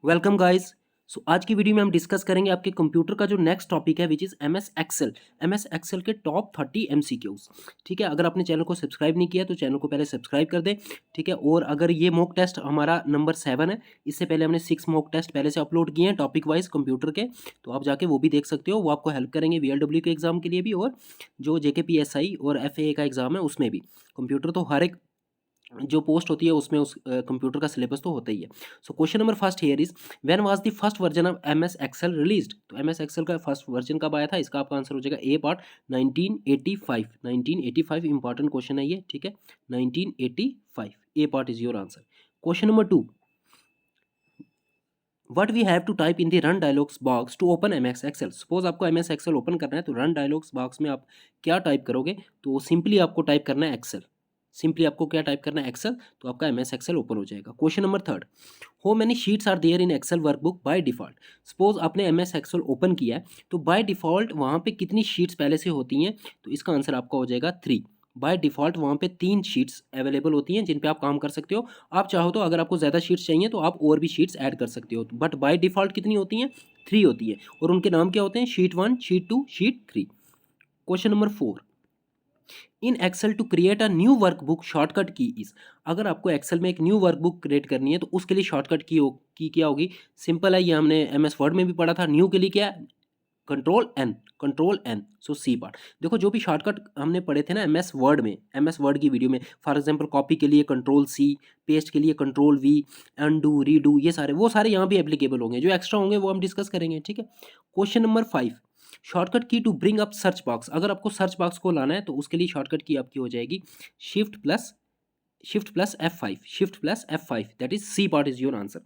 Welcome guys. सो आज की video में हम डिस्कस करेंगे आपके कंप्यूटर का जो नेक्स्ट टॉपिक है which is MS Excel. MS Excel के टॉप 30 एमसीक्यूज। ठीक है, अगर आपने चैनल को सब्सक्राइब नहीं किया तो चैनल को पहले सब्सक्राइब कर दें। ठीक है, और अगर ये मॉक टेस्ट हमारा नंबर 7 है, इससे पहले हमने 6 मॉक टेस्ट पहले से अपलोड किए हैं टॉपिक वाइज कंप्यूटर के, तो आप जाके वो भी देख सकते हो। वो आपको हेल्प करेंगे वीएलडब्ल्यू के एग्जाम के लिए भी, और जो जेकेपीएसआई और एफएए का एग्जाम है उसमें भी। कंप्यूटर तो हर एक जो पोस्ट होती है उसमें उस कंप्यूटर का सिलेबस तो होता ही है। So question number first here is, when was the first version of MS Excel released. तो एमएस एक्सेल का फर्स्ट वर्जन कब आया था, इसका आपका आंसर हो जाएगा ए पार्ट 1985। 1985 इंपॉर्टेंट क्वेश्चन है ये। ठीक है, 1985 A part is your answer. Question number 2, what we have to type in the run dialogs box to open M X Excel. Suppose आपको एम एस एक्सेल ओपन करना है तो रन डायलॉग्स बॉक्स में आप क्या टाइप करोगे, तो simply आपको टाइप करना है एक्सेल। सिंपली आपको क्या टाइप करना है, एक्सेल, तो आपका एम एस एक्सेल ओपन हो जाएगा। Question number third, how many sheets are there in Excel workbook by default. Suppose आपने एम एस एक्सेल ओपन किया है तो बाय डिफॉल्ट वहाँ पे कितनी शीट्स पहले से होती हैं, तो इसका आंसर आपका हो जाएगा 3। बाय डिफॉल्ट वहाँ पे 3 शीट्स अवेलेबल होती हैं जिन पे आप काम कर सकते हो। आप चाहो तो अगर आपको ज़्यादा शीट्स चाहिए तो आप और भी शीट्स ऐड कर सकते हो, बट बाय डिफॉल्ट कितनी होती हैं, 3 होती है। और उनके नाम क्या होते हैं, sheet 1, sheet 2, sheet 3। Question number 4, in Excel to create a new workbook shortcut key is. अगर आपको एक्सेल में एक न्यू वर्कबुक क्रिएट करनी है तो उसके लिए शॉर्टकट की क्या होगी, सिंपल है, ये हमने एम एस वर्ड में भी पढ़ा था। न्यू के लिए क्या है, कंट्रोल एन, कंट्रोल एन। सो सी पार्ट, देखो जो भी शॉर्टकट हमने पढ़े थे ना एम एस वर्ड में, एम एस वर्ड की वीडियो में, फॉर एग्जाम्पल कॉपी के लिए कंट्रोल सी, पेस्ट के लिए कंट्रोल वी, अनडू, रीडू, ये सारे वो सारे यहाँ भी एप्लीकेबल होंगे। जो एक्स्ट्रा होंगे वो हम डिस्कस करेंगे। ठीक है, question number 5, shortcut key to bring up search box. अगर आपको सर्च बॉक्स को लाना है तो उसके लिए शॉर्टकट की आपकी हो जाएगी shift plus F5, shift plus F5, that is C part is your answer.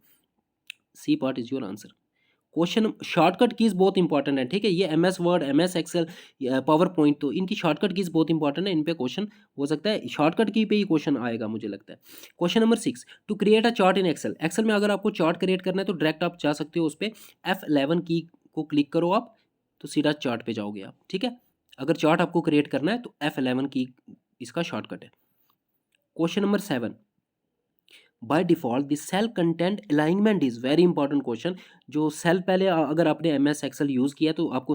C part is your answer. Question, shortcut keys बहुत इंपॉर्टेंट है। ठीक है, ये M S Word, M S Excel, PowerPoint, तो इनकी शॉर्टकट कीज बहुत important है। इन पे क्वेश्चन हो सकता है शॉर्टकट की पे ही क्वेश्चन आएगा मुझे लगता है। Question number 6, to create a chart in Excel. Excel में अगर आपको चार्ट क्रिएट करना है तो डायरेक्ट आप जा सकते हो उस पर, F11 की को क्लिक करो आप, तो सीधा चार्ट पे जाओगे आप। ठीक है, अगर चार्ट आपको क्रिएट करना है तो F11 की इसका शॉर्टकट है। Question number 7, by default the cell content alignment is very important question. जो सेल पहले अगर आपने एम एस एक्सेल यूज़ किया तो आपको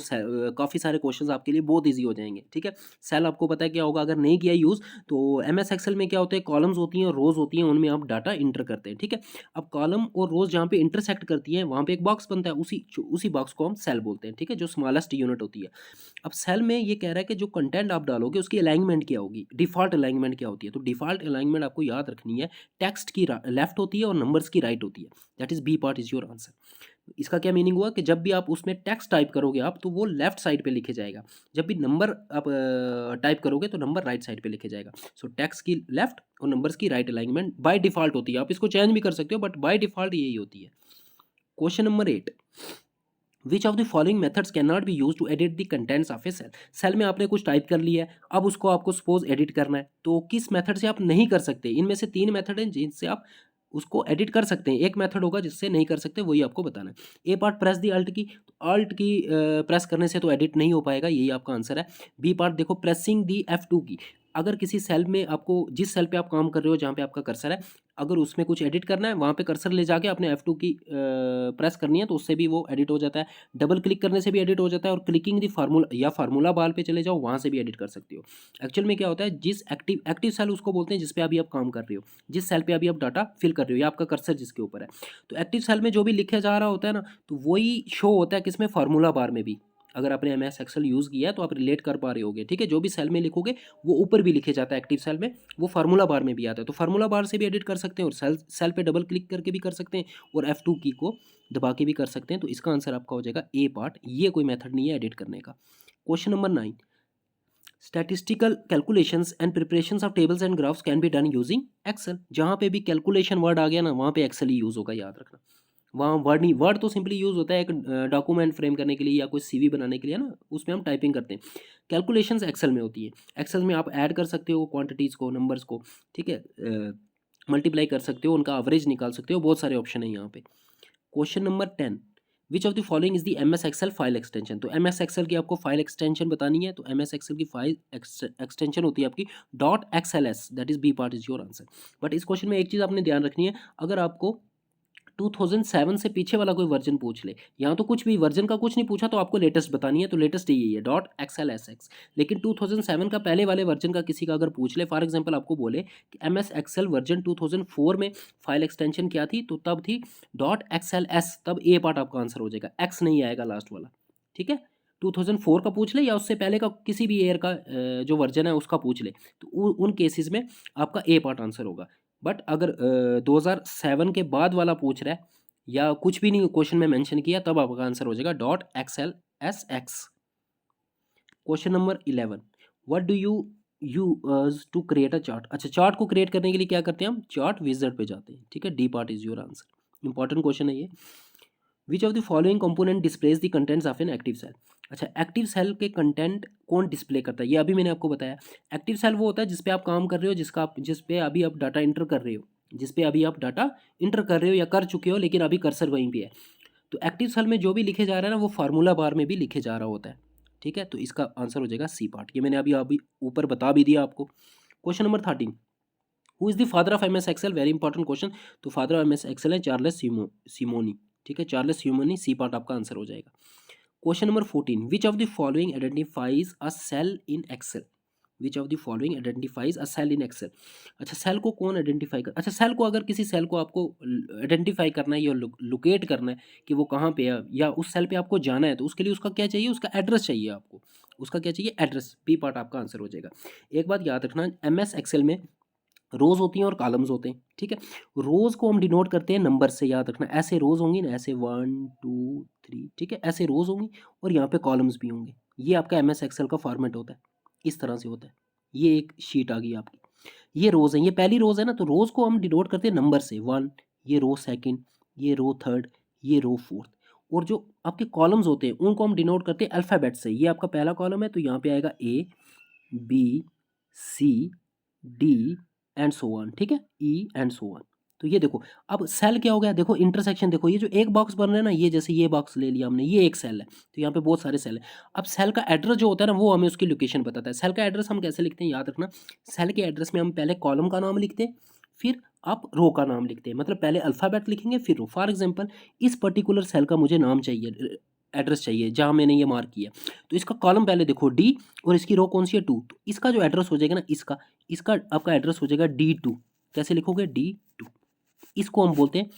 काफ़ी सारे क्वेश्चंस आपके लिए बहुत इजी हो जाएंगे। ठीक है, सेल आपको पता है क्या होगा, अगर नहीं किया यूज़ तो एम एस एक्सेल में क्या होता है, कॉलम्स होती हैं और रोज होती हैं, उनमें आप डाटा इंटर करते हैं। ठीक है, अब कॉलम और रोज जहाँ पे इंटरसेक्ट करती हैं वहाँ पे एक बॉक्स बनता है, उसी बॉक्स को हम सेल बोलते हैं। ठीक है, जो स्मॉलेस्ट यूनिट होती है। अब सेल में ये कह रहा है कि जो कंटेंट आप डालोगे उसकी अलाइनमेंट क्या होगी, डिफॉल्ट अलाइनमेंट क्या होती है। तो डिफॉल्ट अलाइनमेंट आपको याद रखनी है, टेक्स्ट की लेफ्ट होती है और नंबर्स की राइट होती है। That is B part is your answer. इसका क्या मीनिंग हुआ कि जब भी आप उसमें टेक्स्ट टाइप करोगे आप तो वो लेफ्ट साइड पे लिखे जाएगा, जब भी नंबर आप टाइप करोगे तो नंबर राइट साइड पे लिखे जाएगा। सो टेक्स्ट की लेफ्ट और नंबर्स की राइट अलाइनमेंट बाय डिफॉल्ट होती है। आप इसको चेंज भी कर सकते हो बट बाय डिफॉल्ट यही होती है। Question number 8, which of the following methods can not be use to edit the contents of a cell. Cell में आपने कुछ टाइप कर लिया है, अब उसको आपको सपोज एडिट करना है, तो किस मेथड से आप नहीं कर सकते। इनमें से 3 मेथड हैं जिनसे आप उसको एडिट कर सकते हैं, एक मेथड होगा जिससे नहीं कर सकते, वही आपको बताना है। ए पार्ट, प्रेस दी अल्ट की, तो अल्ट की प्रेस करने से तो एडिट नहीं हो पाएगा, यही आपका आंसर है। बी पार्ट देखो, प्रेसिंग दी F2 की, अगर किसी सेल में आपको, जिस सेल पे आप काम कर रहे हो जहाँ पे आपका कर्सर है, अगर उसमें कुछ एडिट करना है वहाँ पे कर्सर ले जाके आपने F2 की प्रेस करनी है तो उससे भी वो एडिट हो जाता है। डबल क्लिक करने से भी एडिट हो जाता है, और क्लिकिंग दी फार्मूला या फार्मूला बार पे चले जाओ वहाँ से भी एडिट कर सकते हो। एक्चुअल में क्या होता है, जिस एक्टिव सेल उसको बोलते हैं जिस पे अभी आप काम कर रहे हो, जिस सेल पे अभी आप डाटा फिल कर रहे हो या आपका कर्सर जिसके ऊपर है, तो एक्टिव सेल में जो भी लिखा जा रहा होता है ना, तो वही शो होता है किसमें, फार्मूला बार में भी। अगर आपने एम एस एक्सेल यूज़ किया है तो आप रिलेट कर पा रहे होगे। ठीक है, जो भी सेल में लिखोगे वो ऊपर भी लिखे जाता है एक्टिव सेल में, वो फार्मूला बार में भी आता है। तो फार्मूला बार से भी एडिट कर सकते हैं और सेल पे डबल क्लिक करके भी कर सकते हैं और F2 की को दबा के भी कर सकते हैं। तो इसका आंसर आपका हो जाएगा ए पार्ट, ये कोई मेथड नहीं है एडिट करने का। Question number 9, statistical calculations and preparations of tables and graphs can be done using Excel. जहाँ पे भी कैलकुलेशन वर्ड आ गया ना वहाँ पे एक्सेल ही यूज़ होगा, याद रखना। वहाँ वर्ड नहीं, वर्ड तो सिंपली यूज़ होता है एक डॉक्यूमेंट फ्रेम करने के लिए या कोई सीवी बनाने के लिए ना, उसमें हम टाइपिंग करते हैं। कैलकुलेशंस एक्सेल में होती है। एक्सेल में आप ऐड कर सकते हो क्वांटिटीज़ को, नंबर्स को। ठीक है, मल्टीप्लाई कर सकते हो, उनका एवरेज निकाल सकते हो, बहुत सारे ऑप्शन है यहाँ पे। Question number 10, which of the following is the M S Excel file extension. तो एम एस एक्सेल की आपको फाइल एक्सटेंशन बतानी है, तो एम एस एक्सेल की फाइल एक्सटेंशन होती है आपकी .xls, that is B part is your answer. But इस क्वेश्चन में एक चीज़ आपने ध्यान रखनी है, अगर आपको 2007 से पीछे वाला कोई वर्जन पूछ ले, यहाँ तो कुछ भी वर्जन का कुछ नहीं पूछा, तो आपको लेटेस्ट बतानी है, तो लेटेस्ट यही है डॉट XLSX। लेकिन 2007 का पहले वाले वर्जन का किसी का अगर पूछ ले, फॉर एग्जांपल आपको बोले कि MS Excel वर्जन 2004 में फाइल एक्सटेंशन क्या थी, तो तब थी डॉट XLS, तब ए पार्ट आपका आंसर हो जाएगा, एक्स नहीं आएगा लास्ट वाला, ठीक है। 2004 का पूछ ले या उससे पहले का किसी भी ईयर का जो वर्जन है उसका पूछ ले, तो उन केसेस में आपका ए पार्ट आंसर होगा। बट अगर 2007 के बाद वाला पूछ रहा है या कुछ भी नहीं क्वेश्चन में मेंशन किया, तब आपका आंसर हो जाएगा dot XLSX। Question number 11, what do you use to create a chart. अच्छा, चार्ट को क्रिएट करने के लिए क्या करते हैं हम, चार्ट विजार्ड पे जाते हैं, ठीक है। D part is your answer, important question है ये। Which of the following component displays the contents of an active cell. अच्छा, एक्टिव सेल के कंटेंट कौन डिस्प्ले करता है, ये अभी मैंने आपको बताया। एक्टिव सेल वो होता है जिस पे आप काम कर रहे हो, जिस पे अभी आप डाटा इंटर कर रहे हो, जिस पे अभी आप डाटा इंटर कर रहे हो या कर चुके हो, लेकिन अभी कर्सर वहीं पे है। तो एक्टिव सेल में जो भी लिखे जा रहा है ना, वो फार्मूला बार में भी लिखे जा रहा होता है, ठीक है। तो इसका आंसर हो जाएगा सी पार्ट, ये मैंने अभी ऊपर बता भी दिया आपको। Question number 13, who is the father of MS Excel, very important question. तो फादर ऑफ MS Excel है चार्ल्स सिमोनी, ठीक है, चार्ल्स सिमोनी, सी पार्ट आपका आंसर हो जाएगा। Question number 14, which of the following identifies a cell in Excel. Which of the following identifies a cell in Excel. अच्छा, cell को कौन identify कर, अच्छा सेल को, अगर किसी सेल को आपको आइडेंटिफाई करना है या लोकेट करना है कि वो कहाँ पे है, या उस सेल पे आपको जाना है, तो उसके लिए उसका क्या चाहिए, उसका एड्रेस चाहिए आपको, उसका क्या चाहिए, एड्रेस। बी पार्ट आपका आंसर हो जाएगा। एक बात याद रखना, MS Excel में रोज होती हैं और कॉलम्स होते हैं, ठीक है। रोज को हम डिनोट करते हैं नंबर से, याद रखना, ऐसे रोज होंगी ना, ऐसे 1 2 3, ठीक है, ऐसे रोज होंगी, और यहाँ पे कॉलम्स भी होंगे। ये आपका MS Excel का फॉर्मेट होता है, इस तरह से होता है। ये एक शीट आ गई आपकी, ये रोज है, ये पहली रोज है ना, तो रोज को हम डिनोट करते हैं नंबर से, 1, ये रो सेकंड, ये रो थर्ड, ये रो फोर्थ। और जो आपके कॉलम्स होते हैं उनको हम डिनोट करते हैं अल्फ़ाबेट से। ये आपका पहला कॉलम है, तो यहाँ पे आएगा A B C D and so on, ठीक है, E एंड सो ऑन। तो ये देखो, अब सेल क्या हो गया, देखो इंटरसेक्शन, देखो ये जो एक बॉक्स बन रहा है ना, ये जैसे ये बॉक्स ले लिया हमने, ये एक सेल है, तो यहाँ पे बहुत सारे सेल है। अब सेल का एड्रेस जो होता है ना, वो हमें उसकी लोकेशन बताता है। सेल का एड्रेस हम कैसे लिखते हैं, याद रखना, सेल के एड्रेस में हम पहले कॉलम का नाम लिखते हैं, फिर आप रो का नाम लिखते हैं, मतलब पहले अल्फ़ाबेट लिखेंगे फिर रो। फॉर एग्जाम्पल, इस पर्टिकुलर सेल का मुझे नाम चाहिए, एड्रेस चाहिए, जहाँ मैंने ये मार्क किया, तो इसका कॉलम पहले देखो D, और इसकी रो कौन सी है 2, तो इसका जो एड्रेस हो जाएगा ना, इसका इसका आपका एड्रेस हो जाएगा D2। कैसे लिखोगे, D2। इसको हम बोलते हैं,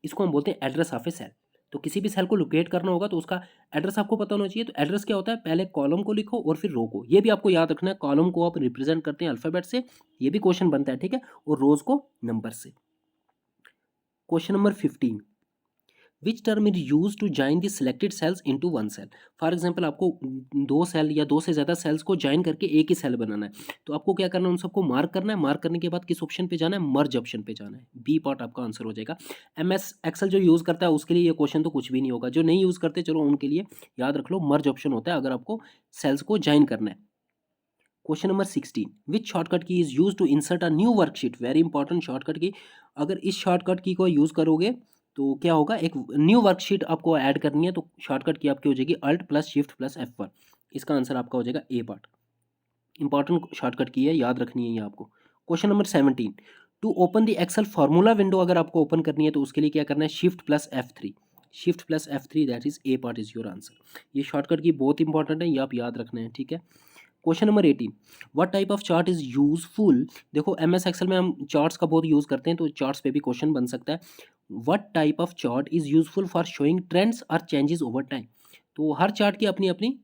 इसको हम बोलते हैं एड्रेस ऑफ ए सेल। तो किसी भी सेल को लोकेट करना होगा तो उसका एड्रेस आपको पता होना चाहिए। तो एड्रेस क्या होता है, पहले कॉलम को लिखो और फिर रो को। ये भी आपको याद रखना है, कॉलम को आप रिप्रेजेंट करते हैं अल्फ़ाबेट से, ये भी क्वेश्चन बनता है, ठीक है, और रोज को नंबर से। Question number 15, which term is use to join the selected cells into one cell. For example, आपको दो सेल या दो से ज़्यादा सेल्स को ज्वाइन करके एक ही सेल बनाना है, तो आपको क्या करना है, उन सबको मार्क करना है। मार्क करने के बाद किस ऑप्शन पे जाना है, मर्ज ऑप्शन पे जाना है। बी पार्ट आपका आंसर हो जाएगा। MS Excel जो यूज़ करता है उसके लिए ये क्वेश्चन तो कुछ भी नहीं होगा, जो नहीं यूज़ करते चलो उनके लिए याद रख लो, मर्ज ऑप्शन होता है अगर आपको सेल्स को ज्वाइन करना है। Question number 16, which shortcut key is use to insert a new worksheet. Very important shortcut key, अगर इस शॉर्टकट की को यूज़ करोगे तो क्या होगा, एक न्यू वर्कशीट आपको ऐड करनी है, तो शॉर्टकट की आपकी हो जाएगी alt plus shift plus F1। इसका आंसर आपका हो जाएगा ए पार्ट। इंपॉर्टेंट शॉर्टकट की है, याद रखनी है ये आपको। Question number 17, to open the Excel formula window अगर आपको ओपन करनी है तो उसके लिए क्या करना है, shift plus F3। Shift plus F3, that is a part is your answer. ये शॉर्टकट की बहुत इंपॉर्टेंट है, ये आप याद रखना है, ठीक है। Question number 18, what type of chart is useful. देखो MS Excel में हम चार्ट्स का बहुत यूज़ करते हैं, तो चार्ट्स पे भी क्वेश्चन बन सकता है। What type of chart is useful for showing trends और चेंजेस ओवर टाइम। तो हर चार्ट की अपनी अपनी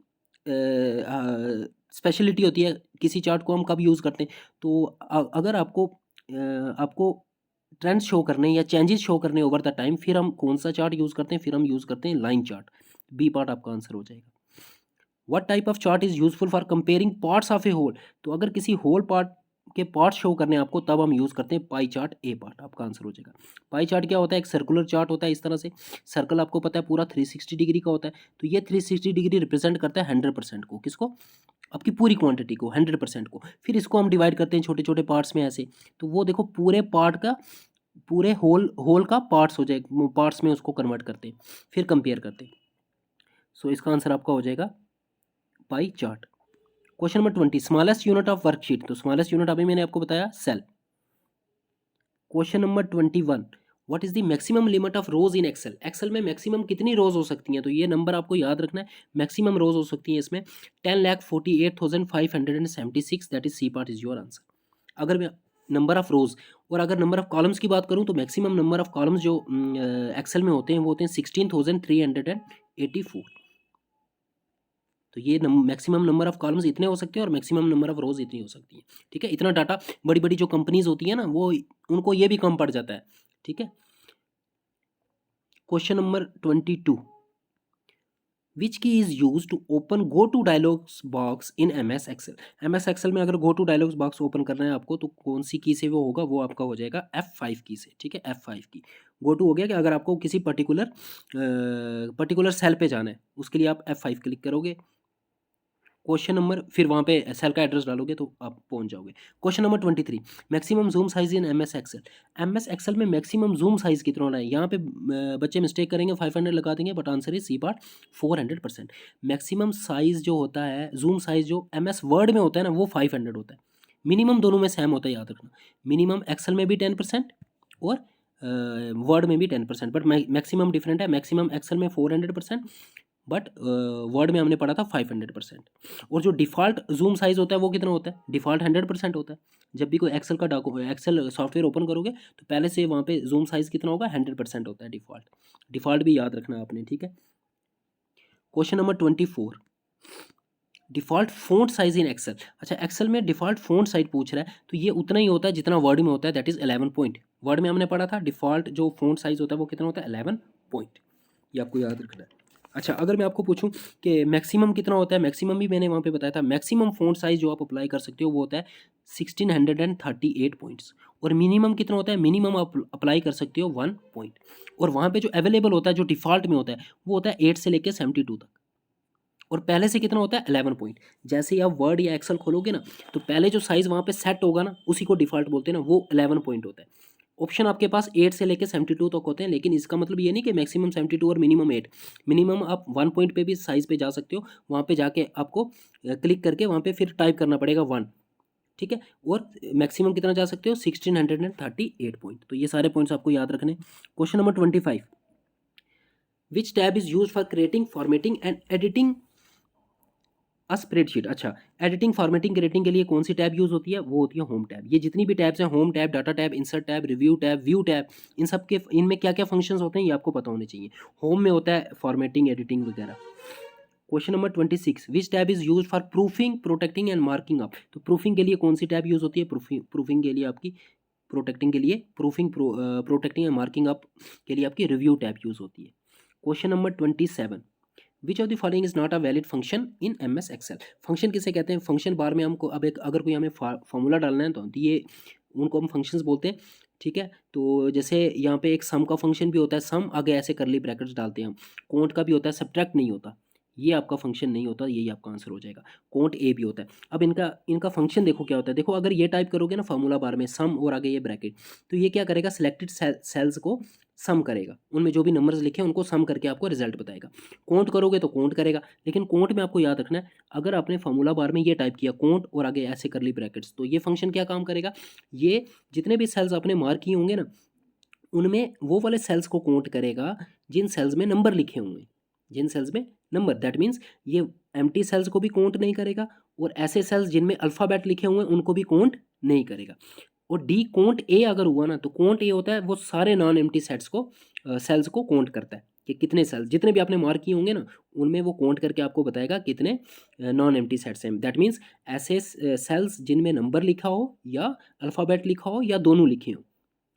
स्पेशलिटी होती है, किसी चार्ट को हम कब यूज़ करते हैं, तो अगर आपको ट्रेंड्स शो करने या चेंजेस शो करने ओवर द टाइम, फिर हम कौन सा चार्ट यूज़ करते हैं, फिर हम यूज़ करते हैं लाइन चार्ट। बी पार्ट आपका आंसर हो जाएगा। What type of chart is useful for comparing parts of a whole. तो अगर किसी होल पार्ट के पार्ट्स शो करने हैं आपको, तब हम यूज़ करते हैं पाई चार्ट। ए पार्ट आपका आंसर हो जाएगा। पाई चार्ट क्या होता है, एक सर्कुलर चार्ट होता है, इस तरह से सर्कल आपको पता है पूरा 360 डिग्री का होता है, तो ये 360 डिग्री रिप्रेजेंट करता है 100% को, किसको, आपकी पूरी क्वांटिटी को, 100% को। फिर इसको हम डिवाइड करते हैं छोटे छोटे पार्ट्स में ऐसे, तो वो देखो पूरे पार्ट का, पूरे होल का पार्ट्स हो जाए, पार्ट्स में उसको कन्वर्ट करते हैं, फिर कंपेयर करते हैं। सो इसका आंसर आपका हो जाएगा pie chart. Question number 20, smallest unit of worksheet. तो स्मॉलेस्ट यूनिट अभी मैंने आपको बताया cell. Question number 21, what is the maximum limit of rows in Excel, Excel में मैक्सिमम कितनी रोज हो सकती हैं, तो ये नंबर आपको याद रखना है। मैक्सिमम रोज हो सकती हैं इसमें 10,48,576, that is C part is your answer. अगर मैं नंबर ऑफ रोज और अगर नंबर ऑफ कॉलम्स की बात करूं तो मैक्सिमम नंबर ऑफ कॉलम्स जो एक्सेल में होते हैं वो होते हैं 16,384। तो ये मैक्सिमम नंबर ऑफ कॉलम्स इतने हो सकते हैं और मैक्सिमम नंबर ऑफ रोज इतनी हो सकती है। ठीक है, इतना डाटा बड़ी बड़ी जो कंपनीज होती है ना वो उनको ये भी कम पड़ जाता है। ठीक है, question number 22, which key is use to open go to dialogs box in M S Excel. M S Excel में अगर go to dialogs box open करना है आपको तो कौन सी की से वो होगा, वो आपका हो जाएगा F5 की से। ठीक है, F5 की गो टू हो गया कि अगर आपको किसी पर्टिकुलर सेल पे जाना है उसके लिए आप F5 क्लिक करोगे। क्वेश्चन नंबर फिर वहाँ पे सेल का एड्रेस डालोगे तो आप पहुँच जाओगे। Question number 23, maximum zoom size in M S Excel. M S Excel में मैक्सिमम जूम साइज कितना होना है, यहाँ पे बच्चे मिस्टेक करेंगे 500 लगा देंगे, but answer is C part 400%। Maximum size जो होता है, जूम साइज जो एम एस वर्ड में होता है ना वो 500 होता है। मिनिमम दोनों में सेम होता है, याद रखना। मिनिमम एक्सेल में भी 10% और वर्ड में भी 10%, बट मैक्सिमम डिफरेंट है। मैक्सिमम एक्सेल में 400%, बट वर्ड में हमने पढ़ा था 500%। और जो डिफ़ॉल्ट जूम साइज़ होता है वो कितना होता है, डिफ़ॉल्ट 100% होता है। जब भी कोई एक्सेल सॉफ्टवेयर ओपन करोगे तो पहले से वहाँ पे जूम साइज़ कितना होगा, 100% होता है डिफ़ॉल्ट। डिफ़ॉल्ट भी याद रखना आपने। ठीक है, question number 24, default font size in Excel. अच्छा, एक्सेल में डिफ़ॉल्ट फ़ॉन्ट साइज़ पूछ रहा है तो ये उतना ही होता है जितना वर्ड में होता है, दैट इज़ 11 पॉइंट। वर्ड में हमने पढ़ा था डिफ़ॉल्ट जो फ़ॉन्ट साइज़ होता है वो कितना होता है, 11 पॉइंट। ये आपको याद रखना है। अच्छा, अगर मैं आपको पूछूं कि मैक्सिमम कितना होता है, मैक्सिमम भी मैंने वहाँ पे बताया था। मैक्सिमम फ़ॉन्ट साइज़ जो आप अप्लाई कर सकते हो वो होता है 1638 पॉइंट्स। और मिनिमम कितना होता है, मिनिमम आप अप्लाई कर सकते हो 1 पॉइंट। और वहाँ पे जो अवेलेबल होता है, जो डिफ़ॉल्ट में होता है वो होता है 8 से लेकर 72 तक। और पहले से कितना होता है, 11 पॉइंट। जैसे ही आप वर्ड या एक्सेल खोलोगे ना तो पहले जो साइज़ वहाँ पे सेट होगा ना उसी को डिफ़ॉल्ट बोलते हैं ना, वो 11 पॉइंट होता है। ऑप्शन आपके पास 8 से लेकर 72 तक होते हैं, लेकिन इसका मतलब ये नहीं कि मैक्सिमम 72 और मिनिमम 8। मिनिमम आप 1 पॉइंट पे भी साइज़ पे जा सकते हो। वहाँ पे जाके आपको क्लिक करके वहाँ पे फिर टाइप करना पड़ेगा 1। ठीक है, और मैक्सिमम कितना जा सकते हो, 1638 पॉइंट। तो ये सारे पॉइंट्स आपको याद रखने। Question number 25, which tab is use for creating, formatting and editing spreadsheet. अच्छा, एडिटिंग, फॉर्मेटिंग, क्रिएटिंग के लिए कौन सी टैब यूज़ होती है, वो होती है होम टैब। ये जितनी भी टैब्स हैं, home tab, data tab, insert tab, review tab, view tab, इन सब के इनमें क्या क्या फंक्शंस होते हैं ये आपको पता होने चाहिए। होम में होता है फॉर्मेटिंग, एडिटिंग वगैरह। Question number 26, which tab is use for proofing, protecting and marking up. तो प्रूफिंग के लिए कौन सी टैब यूज़ होती है, प्रूफिंग के लिए आपकी, प्रोटेक्टिंग के लिए proofing, protecting and marking up के लिए आपकी रिव्यू टैब यूज़ होती है। Question number 27, which of the following is not a valid function in M S Excel. Function किसे कहते हैं, फंक्शन बार में हमको अब एक अगर कोई हमें फॉर्मूला डालना है तो ये उनको हम फंक्शंस बोलते हैं। ठीक है, तो जैसे यहाँ पे एक सम का फंक्शन भी होता है, सम आगे ऐसे करली ब्रैकेट्स डालते हैं हम। कोंट का भी होता है, सब्ट्रैक्ट नहीं होता, ये आपका फंक्शन नहीं होता, यही आपका आंसर हो जाएगा। कोंट ए भी होता है। अब इनका इनका फंक्शन देखो क्या होता है, देखो अगर ये टाइप करोगे ना फार्मूला बार में सम और आगे ये ब्रैकेट, तो ये क्या करेगा, सिलेक्टेड सेल्स को सम करेगा, उनमें जो भी नंबर्स लिखे हैं उनको सम करके आपको रिजल्ट बताएगा। काउंट करोगे तो काउंट करेगा, लेकिन काउंट में आपको याद रखना है, अगर आपने फार्मूला बार में ये टाइप किया काउंट और आगे ऐसे करली ब्रैकेट्स, तो ये फंक्शन क्या काम करेगा, ये जितने भी सेल्स आपने मार्क किए होंगे ना उनमें वो वाले सेल्स को काउंट करेगा जिन सेल्स में नंबर लिखे होंगे, जिन सेल्स में नंबर, दैट मीन्स ये एम्प्टी सेल्स को भी काउंट नहीं करेगा और ऐसे सेल्स जिनमें अल्फ़ाबेट लिखे हुए हैं उनको भी काउंट नहीं करेगा। और डी काउंट ए अगर हुआ ना तो काउंट ए होता है वो सारे नॉन एम्प्टी सेट्स को सेल्स को काउंट करता है कि कितने सेल्स जितने भी आपने मार्क किए होंगे ना उनमें वो काउंट करके आपको बताएगा कितने नॉन एम्प्टी सेट्स हैं। दैट मीन्स ऐसे सेल्स जिनमें नंबर लिखा हो या अल्फ़ाबेट लिखा हो या दोनों लिखे हों,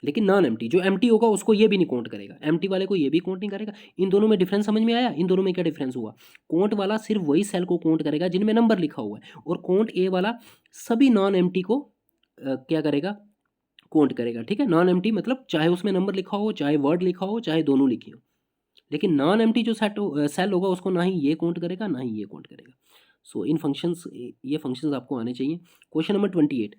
लेकिन नॉन एम्प्टी, जो एम्प्टी होगा उसको ये भी नहीं काउंट करेगा, एम्प्टी वाले को ये भी काउंट नहीं करेगा। इन दोनों में डिफरेंस समझ में आया, इन दोनों में क्या डिफरेंस हुआ, काउंट वाला सिर्फ वही सेल को काउंट करेगा जिनमें नंबर लिखा हुआ है और काउंट ए वाला सभी नॉन एम्प्टी को क्या करेगा, काउंट करेगा। ठीक है, नॉन एम्प्टी मतलब चाहे उसमें नंबर लिखा हो, चाहे वर्ड लिखा हो, चाहे दोनों लिखे हो, लेकिन नॉन एम्प्टी जो सेल होगा उसको ना ही ये काउंट करेगा ना ही ये काउंट करेगा। सो इन फंक्शंस, ये फंक्शंस आपको आने चाहिए। Question number 28,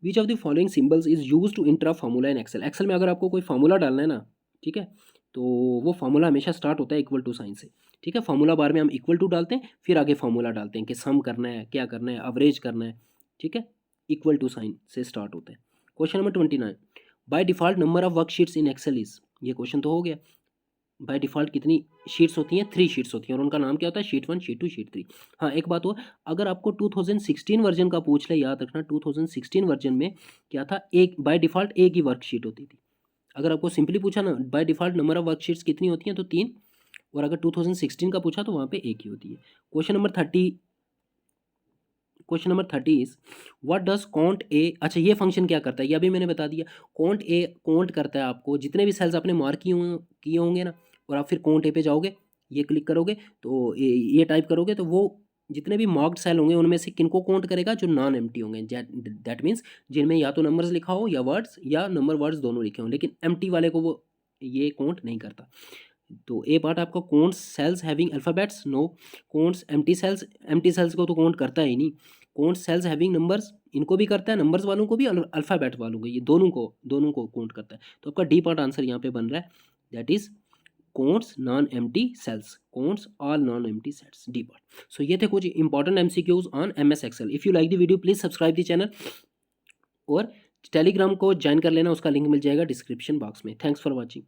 which of the following symbols is use to enter formula in Excel. Excel में अगर आपको कोई फार्मूला डालना है ना, ठीक है, तो वो फार्मूला हमेशा स्टार्ट होता है इक्वल टू साइन से। ठीक है, फार्मूला बार में हम इक्वल टू डालते हैं, फिर आगे फार्मूला डालते हैं कि सम करना है, क्या करना है, एवरेज करना है। ठीक है, इक्वल टू साइन से स्टार्ट होता है। Question number 29, by default number of worksheets in Excel is, ये क्वेश्चन तो हो गया। बाय डिफ़ॉल्ट कितनी शीट्स होती हैं? 3 शीट्स होती हैं और उनका नाम क्या होता है? Sheet 1, sheet 2, sheet 3। हाँ, एक बात और, अगर आपको 2016 वर्ज़न का पूछ ले, याद रखना 2016 वर्ज़न में क्या था, एक बाय डिफ़ॉल्ट एक ही वर्कशीट होती थी। अगर आपको सिंपली पूछा ना bye default number of worksheets कितनी होती हैं, तो 3, और अगर 2016 का पूछा तो वहाँ पे एक ही होती है। Question number 30 is what does count A, अच्छा ये फंक्शन क्या करता है, ये अभी मैंने बता दिया। काउंट ए काउंट करता है आपको जितने भी सेल्स आपने मार्क किए होंगे ना, और आप फिर काउंट ए पे जाओगे, ये क्लिक करोगे तो ये टाइप करोगे तो वो जितने भी मार्क्ड सेल होंगे उनमें से किनको काउंट करेगा? जो नॉन एम्प्टी होंगे। दैट मीन्स जिनमें या तो नंबर्स लिखा हो या वर्ड्स, या नंबर वर्ड्स दोनों लिखे हों, लेकिन एम्प्टी वाले को वो ये काउंट नहीं करता। तो ए पार्ट आपका counts cells having alphabets, no. Counts empty cells को तो काउंट करता ही नहीं। काउंट्स सेल्स हैविंग नंबर्स, इनको भी करता है, नंबर्स वालों को भी और अल्फ़ाबेट वालों को, ये दोनों को काउंट करता है। तो आपका डी पार्ट आंसर यहाँ पे बन रहा है, that is counts non empty cells, counts all non empty cells, D part. So ये थे कुछ important MCQs on MS Excel. If you like the video please subscribe the channel, और Telegram को ज्वाइन कर लेना, उसका लिंक मिल जाएगा डिस्क्रिप्शन बॉक्स में। Thanks for watching.